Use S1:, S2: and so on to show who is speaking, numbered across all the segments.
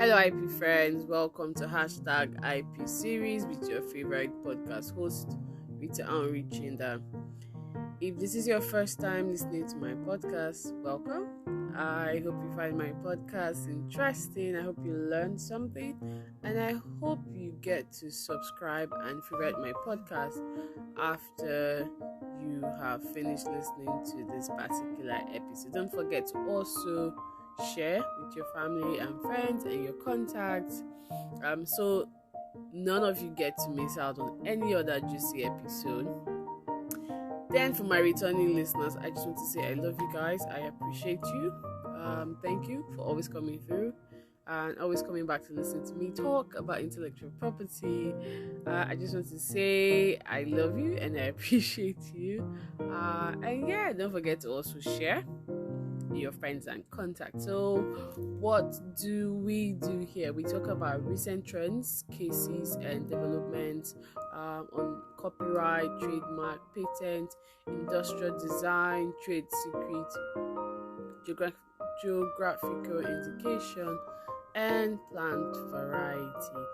S1: Hello, IP friends. Welcome to hashtag IP series with your favorite podcast host, Rita Anrichinda. If this is your first time listening to my podcast, welcome. I hope you find my podcast interesting. I hope you learned something, and I hope you get to subscribe and favorite my podcast after you have finished listening to this particular episode. Don't forget to also share with your family and friends and your contacts, so none of you get to miss out on any other juicy episode. Then for my returning listeners, I just want to say I love you guys. I appreciate you. Thank you for always coming through and always coming back to listen to me talk about intellectual property. I just want to say I love you and I appreciate you. And yeah, don't forget to also share your friends and contacts. So what do we do here? We talk about recent trends, cases and developments on copyright, trademark, patent, industrial design, trade secret, geographical indication, and plant variety.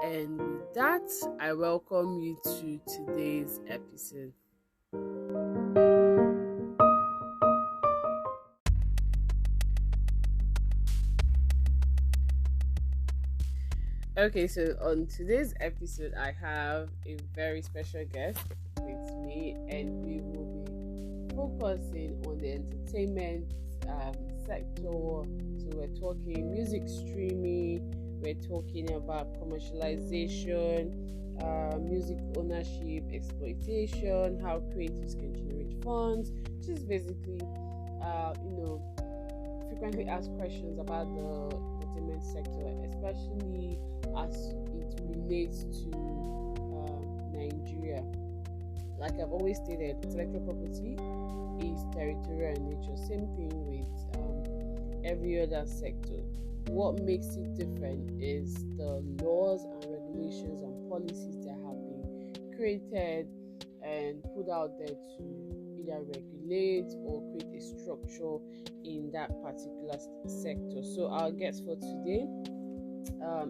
S1: And with that, I welcome you to today's episode. Okay, so on today's episode, I have a very special guest with me, and we will be focusing on the entertainment sector. So, we're talking music streaming, we're talking about commercialization, music ownership, exploitation, how creatives can generate funds, which is basically, frequently asked questions about the entertainment sector, especially as it relates to Nigeria. Like I've always stated, intellectual property is territorial in nature. Same thing with every other sector. What makes it different is the laws and regulations and policies that have been created and put out there to either regulate or create a structure in that particular sector. So our guest for today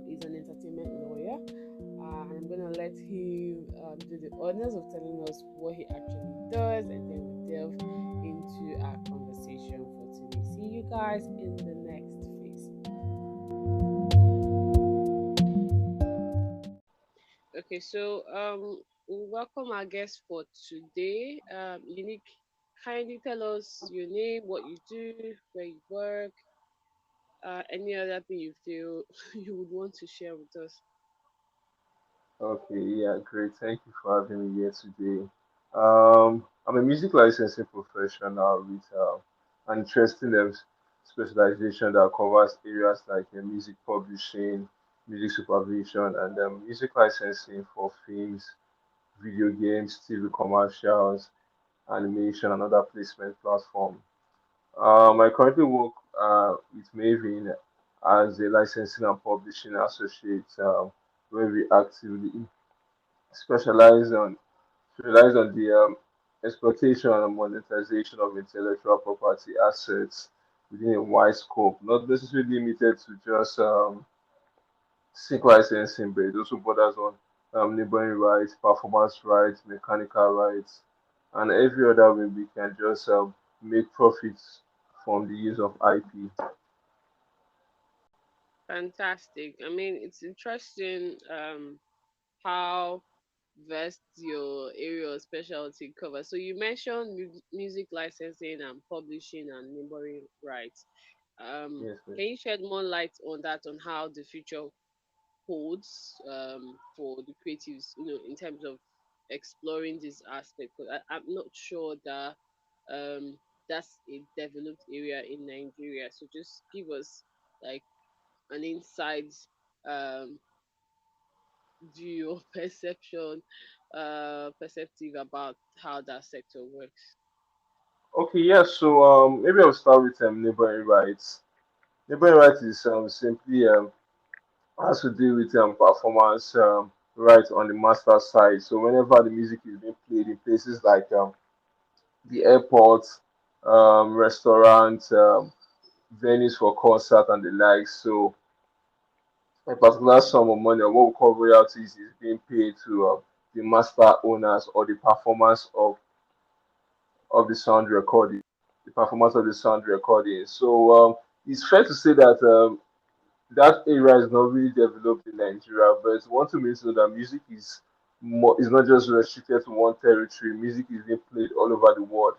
S1: is an entertainment lawyer, and I'm gonna let him do the honors of telling us what he actually does, and then we delve into our conversation for today. See you guys in the next phase. Okay, so we welcome our guest for today. Unique, kindly tell us your name, what you do, where you work, any other thing you feel you would want to share with us.
S2: Okay, yeah, great. Thank you for having me here today. I'm a music licensing professional with an interesting specialization that covers areas like music publishing, music supervision, and music licensing for films, video games, TV commercials, animation, and other placement platforms. I currently work with Maven as a licensing and publishing associate, where we actively specialize on specialize on the exploitation and monetization of intellectual property assets within a wide scope, not necessarily limited to just sync licensing, but it also borders on neighboring rights, performance rights, mechanical rights, and every other way we can just make profits from the use of IP.
S1: Fantastic. I mean, it's interesting how vast your area of specialty covers. So you mentioned music licensing and publishing and neighboring rights.
S2: Yes, please.
S1: Can you shed more light on that, on how the future holds for the creatives, in terms of exploring this aspect? Because I'm not sure that um, that's a developed area in Nigeria. So just give us like an inside um, view or perceptive about how that sector works.
S2: Okay, yeah, so maybe I'll start with neighboring rights. Neighboring rights is simply has to do with performance rights on the master side. So whenever the music is being played in places like the airports, restaurants, venues for concert and the like. So a particular sum of money, or what we call royalties, is being paid to the master owners or the performance of the sound recording, the performance of the sound recording. So it's fair to say that that area is not really developed in Nigeria, but one thing we need to know that music is not just restricted to one territory. Music is being played all over the world.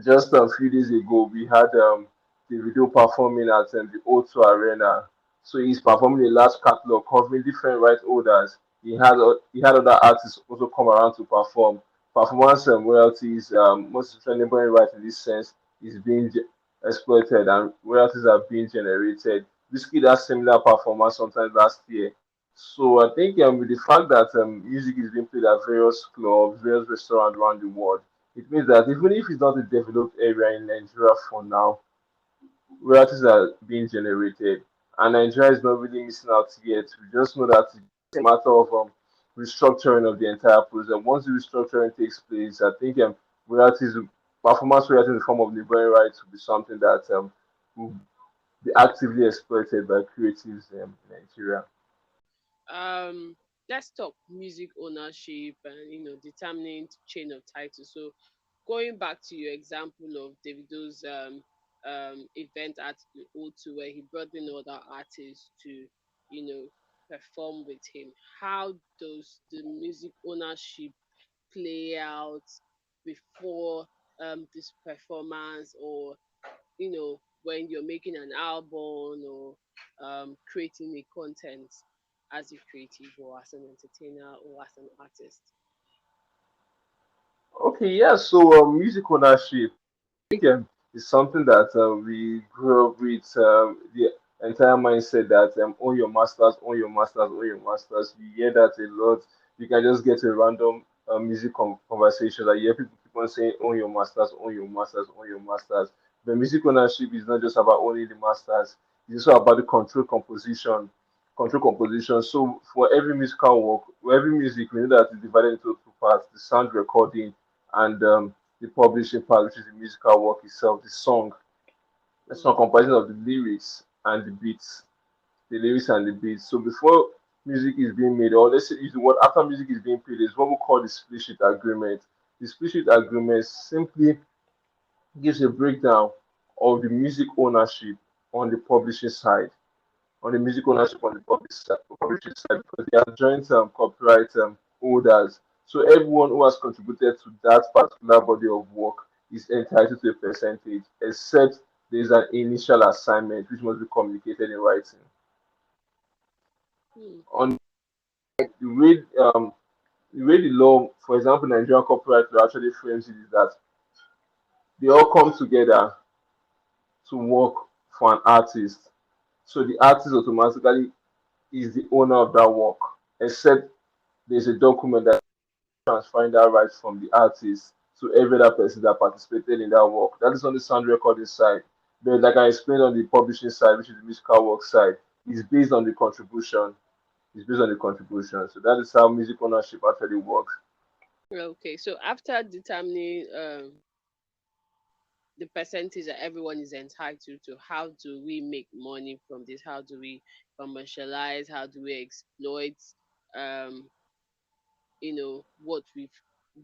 S2: Just a few days ago, we had the video performing at the O2 Arena. So he's performing a large catalog covering different right holders. He had other artists also come around to perform. Performance royalties, most especially neighboring right in this sense, is being exploited and royalties are being generated. Whiskey had similar performance sometimes last year. So I think with the fact that music is being played at various clubs, various restaurants around the world, it means that even if it's not a developed area in Nigeria for now, royalties are being generated. And Nigeria is not really missing out yet. We just know that it's a matter of restructuring of the entire process. Once the restructuring takes place, I think royalties, performance royalties in the form of neighboring rights will be something that will be actively exploited by creatives in Nigeria.
S1: um let's talk music ownership and determining chain of title. So going back to your example of Davido's event at the O2 where he brought in other artists to perform with him, how does the music ownership play out before this performance, or when you're making an album or creating a content as a creative or as an entertainer or as an artist?
S2: Okay, yeah. So music ownership, think it's something that we grew up with the entire mindset that own your masters, own your masters, own your masters. You hear that a lot. You can just get a random music conversation that you hear people keep on saying, own your masters, own your masters, own your masters. But music ownership is not just about owning the masters, it's also about the control composition. Control composition. So for every musical work, for every music, we know that it's divided into two parts: the sound recording and the publishing part, which is the musical work itself, the song. The
S1: Mm.
S2: song comprising of the lyrics and the beats, the lyrics and the beats. So before music is being made, or let's say use the word after music is being played, is what we call the split sheet agreement. The split sheet agreement simply gives a breakdown of the music ownership on the publishing side, on the music ownership on the publishing side, because they are joint copyright holders. So everyone who has contributed to that particular body of work is entitled to a percentage, except there is an initial assignment which must be communicated in writing.
S1: Mm.
S2: On the way the law, for example, Nigerian copyright law actually frames it is that they all come together to work for an artist. So the artist automatically is the owner of that work, except there's a document that transferring that rights from the artist to every other person that participated in that work. That is on the sound recording side. But like I explained on the publishing side, which is the musical work side, is based on the contribution. It's based on the contribution. So that is how music ownership actually works.
S1: Okay, so after determining the percentage that everyone is entitled to, how do we make money from this? How do we commercialize? How do we exploit um, what we've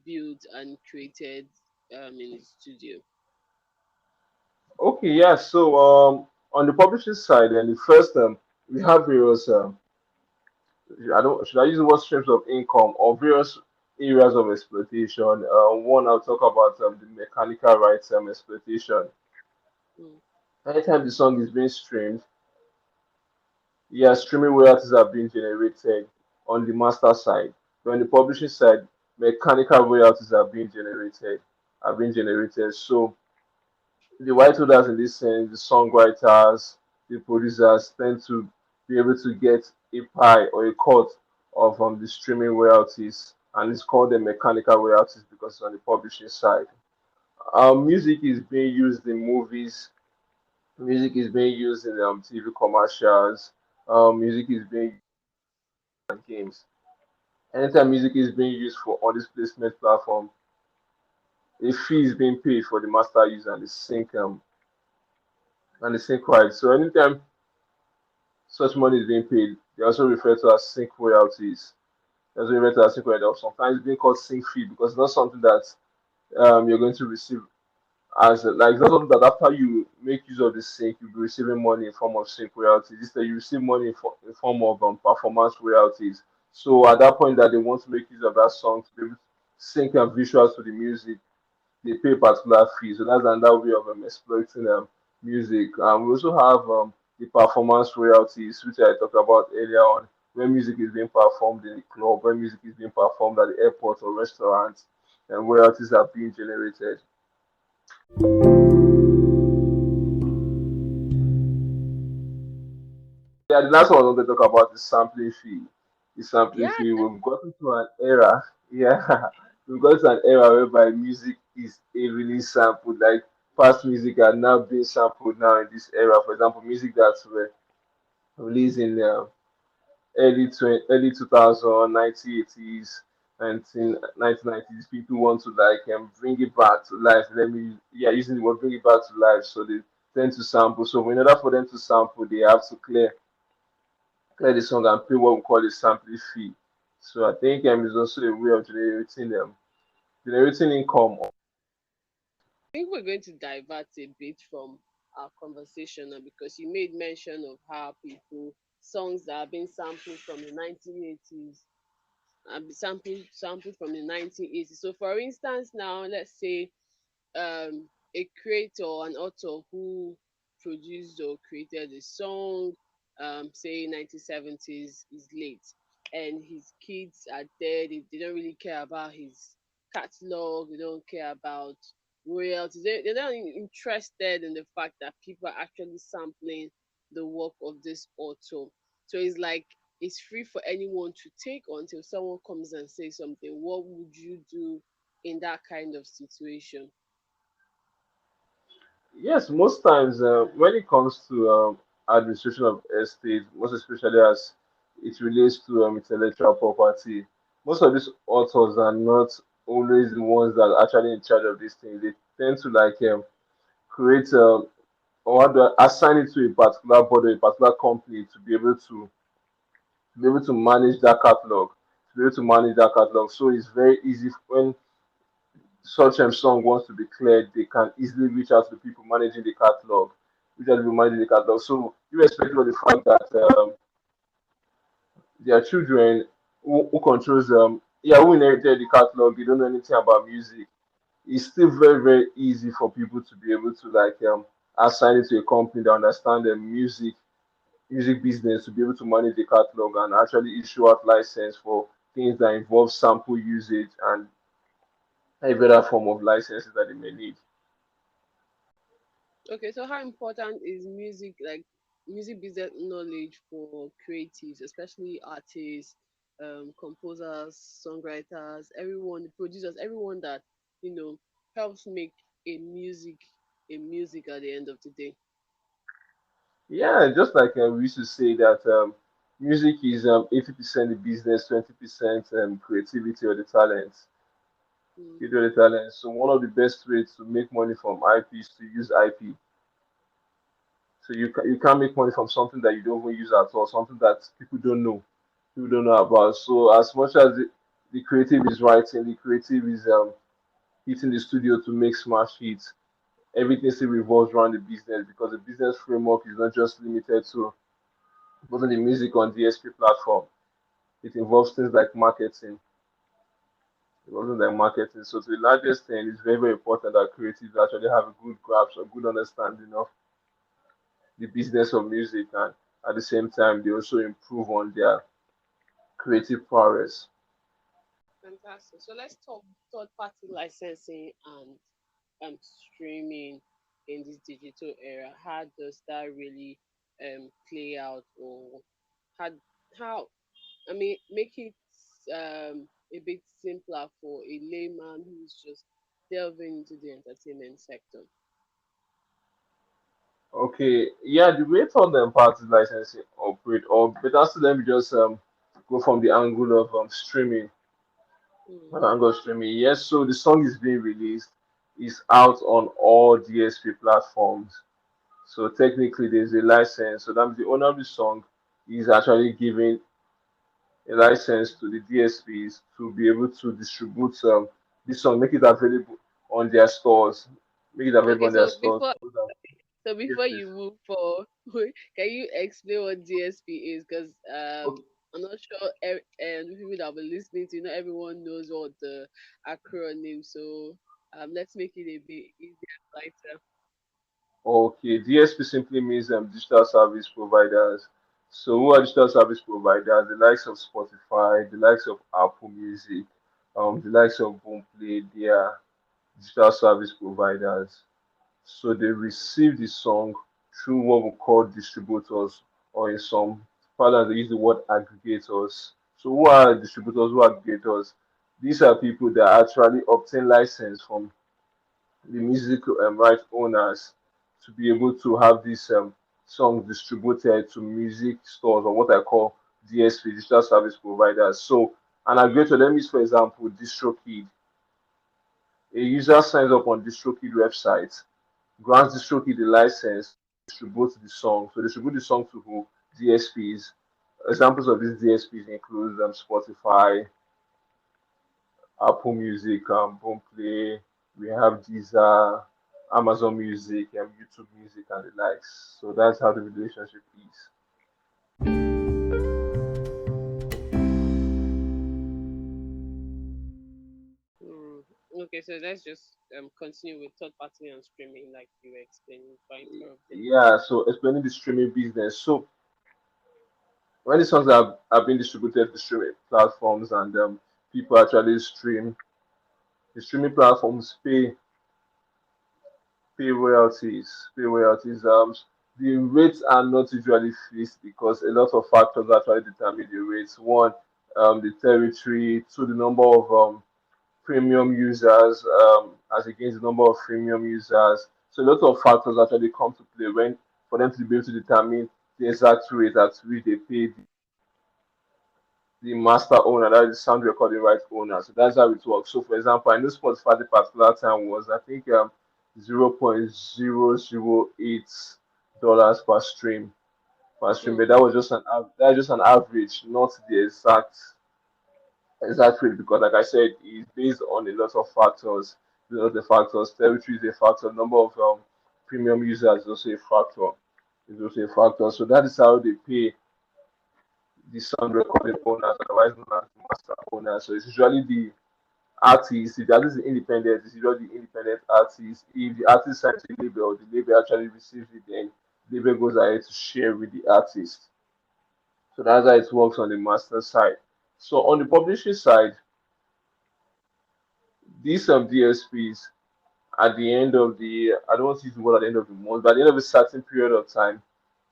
S1: built and created in the studio?
S2: Okay, yeah. So on the publishing side, and the first we have various I don't should I use the word streams of income or various areas of exploitation. One I'll talk about the mechanical rights exploitation.
S1: Mm.
S2: Anytime the song is being streamed, yeah, streaming royalties are being generated on the master side. But on the publishing side, mechanical royalties are being generated. So the right holders in this sense, the songwriters, the producers tend to be able to get a pie or a cut of the streaming royalties, and it's called the mechanical royalties because it's on the publishing side. Music is being used in movies, music is being used in TV commercials, music is being used in games. Anytime music is being used for on this placement platform, a fee is being paid for the master user and the sync rights. So anytime such money is being paid. They also refer to as sync royalties. That's referred to as sync royalties. Sometimes it's being called sync fee because it's not something that you're going to receive as like it's not something that after you make use of the sync, you'll be receiving money in form of sync royalties. Instead, you receive money in form of performance royalties. So at that point that they want to make use of that song to be able to sync and visuals to the music, they pay a particular fee. So that's another way of exploiting music. We also have the performance royalties, which I talked about earlier on, when music is being performed in the club, when music is being performed at the airport or restaurants, and royalties are being generated. Yeah, the last one I want to talk about is sampling fee. The sampling
S1: Yeah,
S2: fee, we've gotten to an era, yeah, we've got to an era whereby music is heavily sampled. Like past music are now being sampled now in this era. For example, music that were released in early 2000, 1980s, 1990s. People want to like bring it back to life. Yeah, using the word bring it back to life. So they tend to sample. So in order for them to sample, they have to clear the song and pay what we call a sampling fee. So I think it's also a way of generating income.
S1: I think we're going to divert a bit from our conversation now because you made mention of how people songs that have been sampled from the 1980s and sampled from the 1980s. So, for instance, now let's say a creator, an author who produced or created a song, say 1970s, is late, and his kids are dead. They don't really care about his catalog. They don't care about royalties. They're not interested in the fact that people are actually sampling the work of this author. So it's like it's free for anyone to take until someone comes and says something. What would you do in that kind of situation?
S2: Yes, most times when it comes to administration of estate, most especially as it relates to intellectual property, most of these authors are not always the ones that are actually in charge of these things. They tend to like create or rather assign it to a particular body, a particular company to be able to manage that catalog, to be able to manage that catalog. So it's very easy when such song wants to be cleared, they can easily reach out to the people managing the catalog, reach out to the people managing the catalog. So, irrespective of the fact that their children who controls yeah, who inherited the catalog, they don't know anything about music. It's still very, very easy for people to be able to like assign it to a company that understand the music business to be able to manage the catalog and actually issue out license for things that involve sample usage and every other form of licenses that they may need.
S1: Okay, so how important is music business knowledge for creatives, especially artists, composers, songwriters, everyone, the producers, everyone that you know helps make a music a music at the end of the day.
S2: Yeah, just like we used to say that music is 80% the business, 20% creativity or the talent.
S1: Mm.
S2: You do the talent. So one of the best ways to make money from IP is to use IP. So you can't make money from something that you don't even use at all, something that people don't know about. So as much as the creative is writing, the creative is hitting the studio to make smash hits. Everything still revolves around the business because the business framework is not just limited to putting the music on DSP platform. It involves things like marketing. It wasn't like marketing. So to the largest thing, it's very, very important that creatives actually have a good grasp, a good understanding of the business of music, and at the same time they also improve on their creative prowess.
S1: Fantastic. So let's talk third party licensing and streaming in this digital era. How does that really play out, or how how I mean, make it a bit simpler for a layman who's just delving into the entertainment sector.
S2: Okay, yeah, the way third party licensing operate, or better still, let me just go from the angle of streaming.
S1: Mm.
S2: From the angle of streaming, yes. So the song is being released, is out on all DSP platforms. So technically, there's a license. So that's the owner of the song. is actually giving a license to the DSPs to be able to distribute this song, make it available on their stores, make it available
S1: Okay,
S2: on their stores. So that,
S1: so
S2: yes,
S1: before
S2: yes.
S1: you move forward, can you explain what DSP is? Because
S2: Okay,
S1: I'm not sure, and people that will be listening to, not everyone knows what the acronym. So let's make it a bit easier and lighter.
S2: okay. DSP simply means digital service providers. So who are digital service providers? The likes of Spotify, the likes of Apple Music, the likes of Boomplay, they are digital service providers. So they receive the song through what we call distributors, or in some parlance they use the word aggregators. So who are distributors? Who are aggregators? These are people that actually obtain license from the music right owners to be able to have these songs distributed to music stores, or what I call DSP, digital service providers. So an aggregator, let me use for example DistroKid. A user signs up on DistroKid website, grants DistroKid the license to distribute the song. So distribute the song to who? DSPs. Examples of these DSPs include Spotify, Apple Music, Boomplay, we have Deezer, Amazon Music, YouTube Music, and the likes. So that's how the relationship is.
S1: Hmm. Okay, so let's just continue with third party and streaming, like you were explaining. By interrupting.
S2: Yeah, so explaining the streaming business. So when the songs are being distributed to streaming platforms, and people actually stream, the streaming platforms pay royalties. Pay royalties. The rates are not usually fixed because a lot of factors actually determine the rates. One, the territory. Two, the number of premium users, as against the number of premium users. So a lot of factors actually come to play when for them to be able to determine the exact rate at which they pay the master owner, that is the sound recording right owner. So that's how it works. So for example, I know Spotify the particular time was I think 0.008 dollars per stream, but
S1: Hmm.
S2: that was just that's just an average, not the exact rate, because like I said, it's based on a lot of factors. A lot of the factors, territory is a factor, number of premium users is also a factor. Is also a factor. So that is how they pay the sound recording owners, otherwise known as the master owners. So it's usually the artist, if the artist is independent, it's usually the independent artist. If the artist signs a label, the label actually receives it, then the label goes ahead to share with the artist. So that's how it works on the master side. So on the publishing side, these DSPs at the end of the, I don't want to use the word at the end of the month, but at the end of a certain period of time,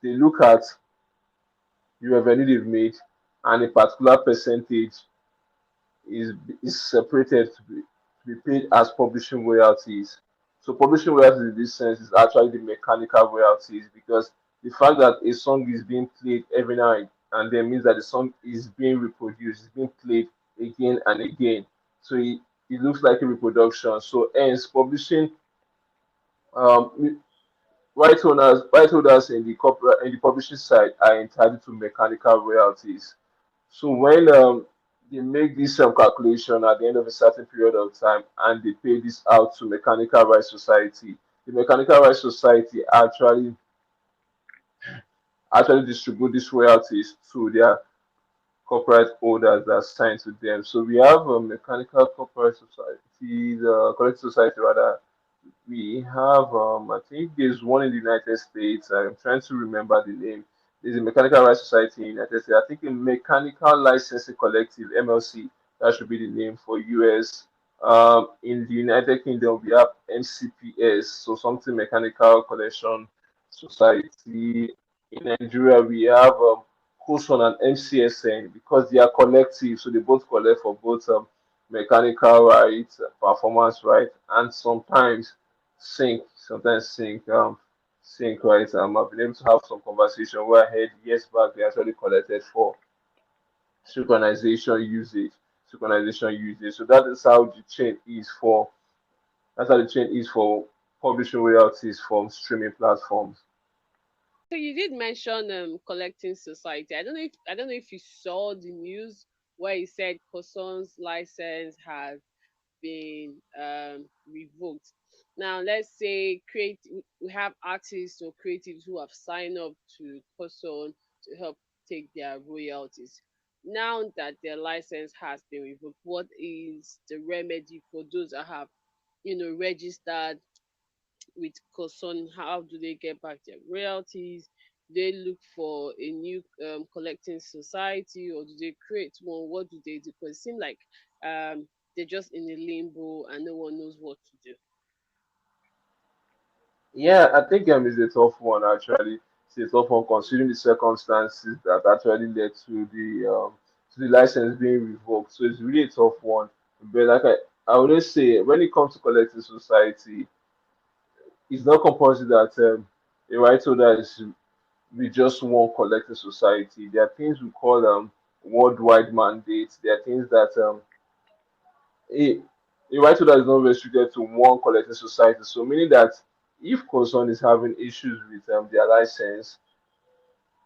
S2: they look at the revenue they've made, and a particular percentage is is separated to be paid as publishing royalties. So publishing royalties in this sense is actually the mechanical royalties, because the fact that a song is being played every night and then means that the song is being reproduced, is being played again and again. So it looks like a reproduction. So hence publishing um right holders in the corporate in the publishing side are entitled to mechanical royalties. So when they make this calculation at the end of a certain period of time and they pay this out to Mechanical Rights Society, the Mechanical Rights Society actually distribute these royalties to their corporate holders that sign to them. So we have a Mechanical Corporate Society, Collective Society rather. We have, I think there's one in the United States. I'm trying to remember the name. There's a Mechanical Rights Society in the United States. I think a Mechanical Licensing Collective (MLC). That should be the name for US. In the United Kingdom, we have MCPS, so something Mechanical Collection Society. In Nigeria, we have COSON and MCSN because they are collective, so they both collect for both mechanical rights, performance rights, and sometimes sync rights. I've been able to have some conversation where I heard years back they actually collected for synchronization usage. Synchronization usage. So that is how the chain is for that's how the chain is for publishing royalties from streaming platforms.
S1: So you did mention collecting society. I don't know if you saw the news where he said Koson's license has been revoked. Now let's say create we have artists or creatives who have signed up to Koson to help take their royalties. Now that their license has been revoked, what is the remedy for those that have, registered with Koson? How do they get back their royalties? Do they look for a new collecting society, or do they create one? What do they do? Because it seems like they're just in a limbo and no one knows what to do.
S2: Yeah, I think it's a tough one actually. It's a tough one considering the circumstances that actually led to the license being revoked. So it's really a tough one. But I always say, when it comes to collective society, it's not compulsory that a right holder is with just one collective society. There are things we call worldwide mandates. There are things that a, a right holder is not restricted to one collective society. So meaning that if concern is having issues with their license,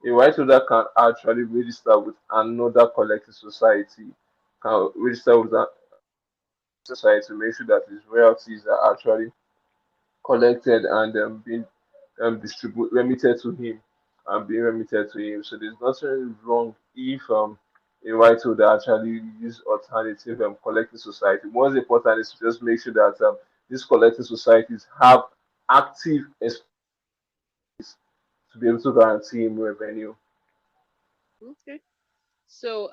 S2: a right holder can actually register with another collective society, can register with that society to make sure that his royalties are actually collected and being remitted to him and being remitted to him. So there's nothing wrong if a right holder actually use alternative collective society. What's important is to just make sure that these collective societies have active to be able to guarantee him revenue.
S1: Okay. So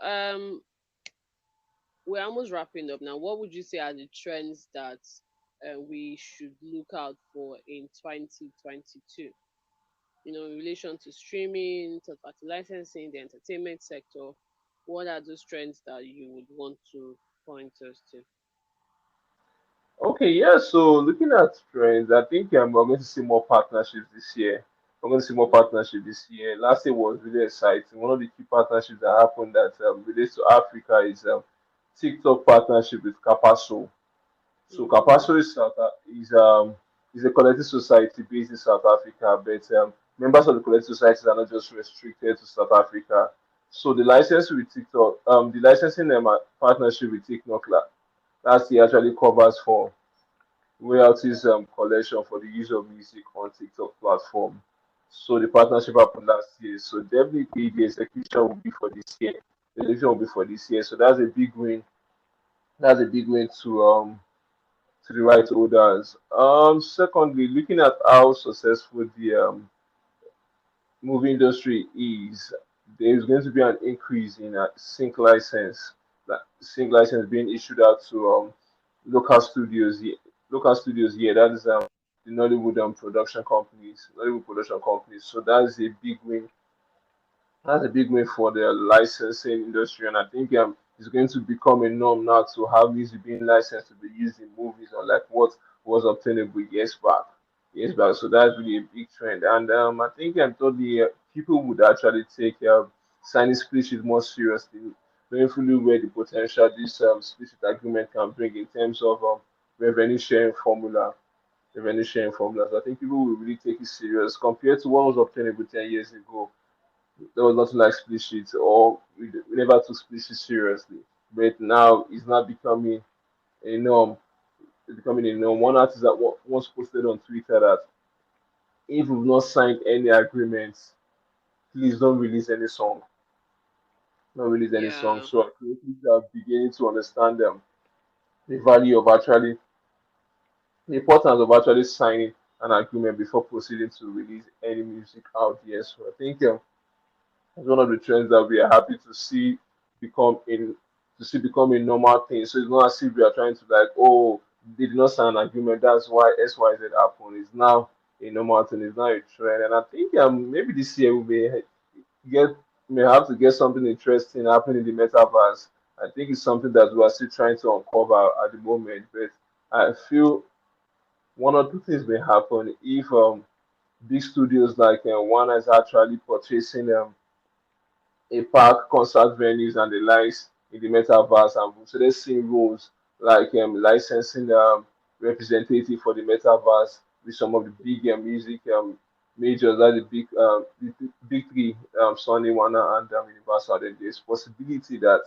S1: we're almost wrapping up now. What would you say are the trends that we should look out for in 2022? In relation to streaming, third party licensing, the entertainment sector. What are those trends that you would want to point us to?
S2: Okay, yeah. So looking at trends, I think we're going to see more partnerships this year. We're going to see more
S1: Mm,
S2: partnerships this year. Last year was really exciting. One of the key partnerships that happened that relates to Africa is TikTok partnership with Capasso. So
S1: mm-hmm.
S2: Capasso is a collective society based in South Africa, but members of the collective societies are not just restricted to South Africa. So the license with TikTok, the licensing partnership with TikTok last year actually covers for royalties collection for the use of music on TikTok platform. So the partnership happened last year. So definitely the execution will be for this year. The execution will be for this year. So that's a big win. That's a big win to the right holders. Secondly, looking at how successful the movie industry is, there is going to be an increase in sync license being issued out to local studios. Local studios here. That is the Nollywood production companies. So that's a big win. That's a big win for the licensing industry, and I think it's going to become a norm now to have music being licensed to be used in movies, unlike what was obtainable years back. Years back, so that's really a big trend, and I think totally people would actually take signing split sheet more seriously, knowing fully where the potential this split sheet agreement can bring in terms of revenue sharing formula. Revenue sharing formulas. I think people will really take it serious compared to what was obtainable 10 years ago. There was nothing like split sheets, or we never took split sheets seriously. But now it's not becoming a norm. It's becoming a norm. One artist that once posted on Twitter that if we've not signed any agreements, please don't release any song. Don't release any song.
S1: Yeah.
S2: So creatives are beginning to understand the value of actually the importance of actually signing an agreement before proceeding to release any music out there. So I think it's one of the trends that we are happy become in become a normal thing. So it's not as if we are trying to like, oh, they did not sign an agreement. That's why XYZ happened. It's now a normal thing. It's not a trend. And I think maybe this year get may have to get something interesting happening in the metaverse. I think it's something that we are still trying to uncover at the moment. But I feel one or two things may happen if big studios like one is actually purchasing a park, concert venues, and the likes in the metaverse. And so let's see roles like licensing representative for the metaverse with some of the big music majors, that the big three, Sony, Warner, and Universal, then there's possibility that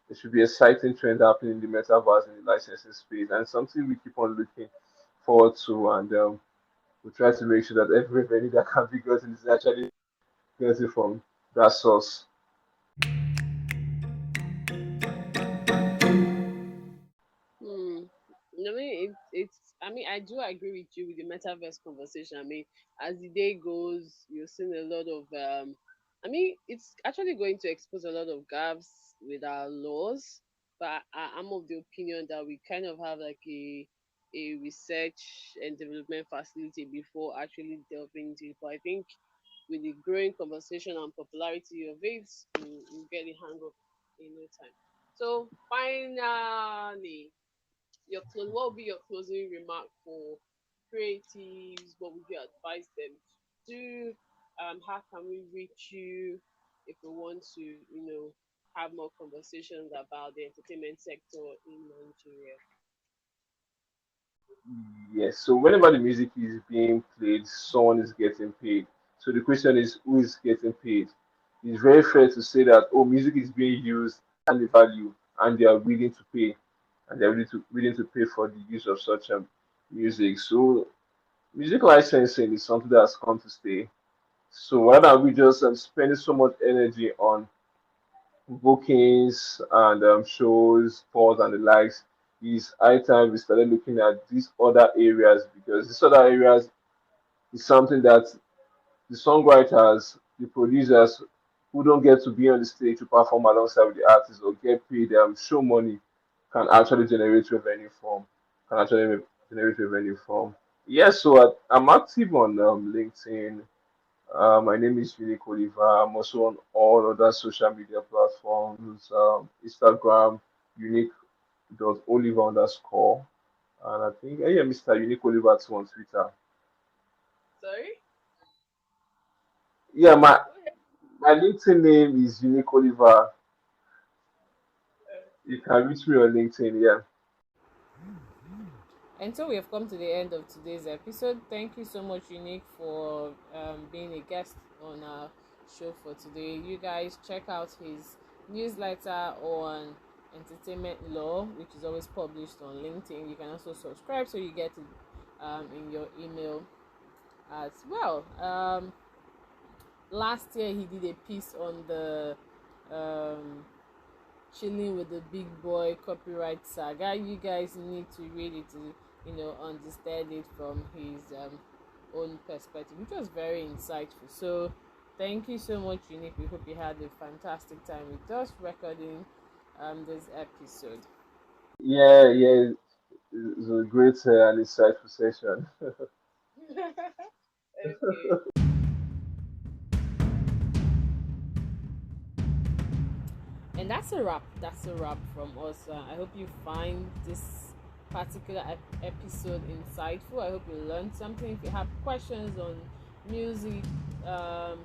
S2: there should be exciting trend happening in the metaverse in the licensing space, and something we keep on looking forward to, and we try to make sure that every revenue that can be gotten is actually getting from that source.
S1: Hmm. I mean, it's. I mean, I do agree with you with the metaverse conversation. I mean, as the day goes, you're seeing a lot of. I mean, it's actually going to expose a lot of gaps with our laws. But I'm of the opinion that we kind of have like a research and development facility before actually delving deep. But I think with the growing conversation and popularity of it, we'll get the hang of it in no time. So finally, what would be your closing remark for creatives? What would you advise them to do? How can we reach you if we want to, have more conversations about the entertainment sector in Nigeria?
S2: Yes, so whenever the music is being played, someone is getting paid. So the question is, who is getting paid? It's very fair to say that, oh, music is being used and the value, and they are willing to pay, and they're willing to pay for the use of such music. So music licensing is something that has come to stay. So why are we just spending so much energy on bookings and shows, tours, and the likes? Is high time we started looking at these other areas, because these other areas is something that the songwriters, the producers who don't get to be on the stage to perform alongside with the artists or get paid show money can actually generate revenue from. Can actually generate revenue from. Yes, so I'm active on LinkedIn. My name is Unique Oliver. I'm also on all other social media platforms, Instagram, unique.oliver underscore. And I think, yeah, Mr. Unique Oliver too on Twitter.
S1: Sorry?
S2: Yeah, my,
S1: Go ahead.
S2: my LinkedIn name is Unique Oliver.
S1: Uh,
S2: You can reach me on LinkedIn, yeah.
S1: And so we have come to the end of today's episode. Thank you so much, Unique, for being a guest on our show for today. You guys check out his newsletter on entertainment law, which is always published on LinkedIn. You can also subscribe so you get it in your email as well. Last year, he did a piece on the um, chilling with the big boy copyright saga. You guys need to read it to understand it from his own perspective, which was very insightful. So thank you so much, Unique. We hope you had a fantastic time with us recording this episode.
S2: Yeah, yeah, it's a great and insightful session.
S1: Okay. And that's a wrap. That's a wrap from us. I hope you find this particular episode insightful. I hope you learned something. If you have questions on music,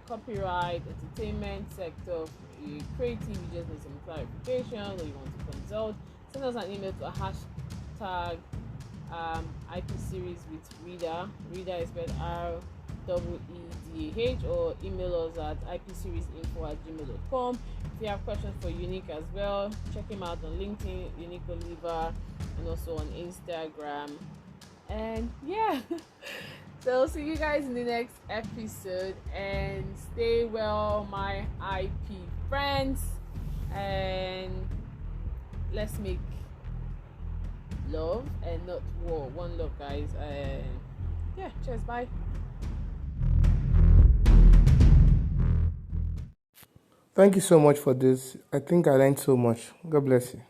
S1: copyright, entertainment sector, creative, you just need some clarification or you want to consult, send us an email to a hashtag IP series with Reader. Reader is spelled REEDAH, or email us at ipseriesInfo@gmail.com. If you have questions for Unique as well, check him out on LinkedIn, Unique Oliver, and also on Instagram. And yeah, so see you guys in the next episode, and stay well, my IP friends, and let's make love and not war. One love, guys. And yeah, cheers, bye.
S3: Thank you so much for this. I think I learned so much. God bless you.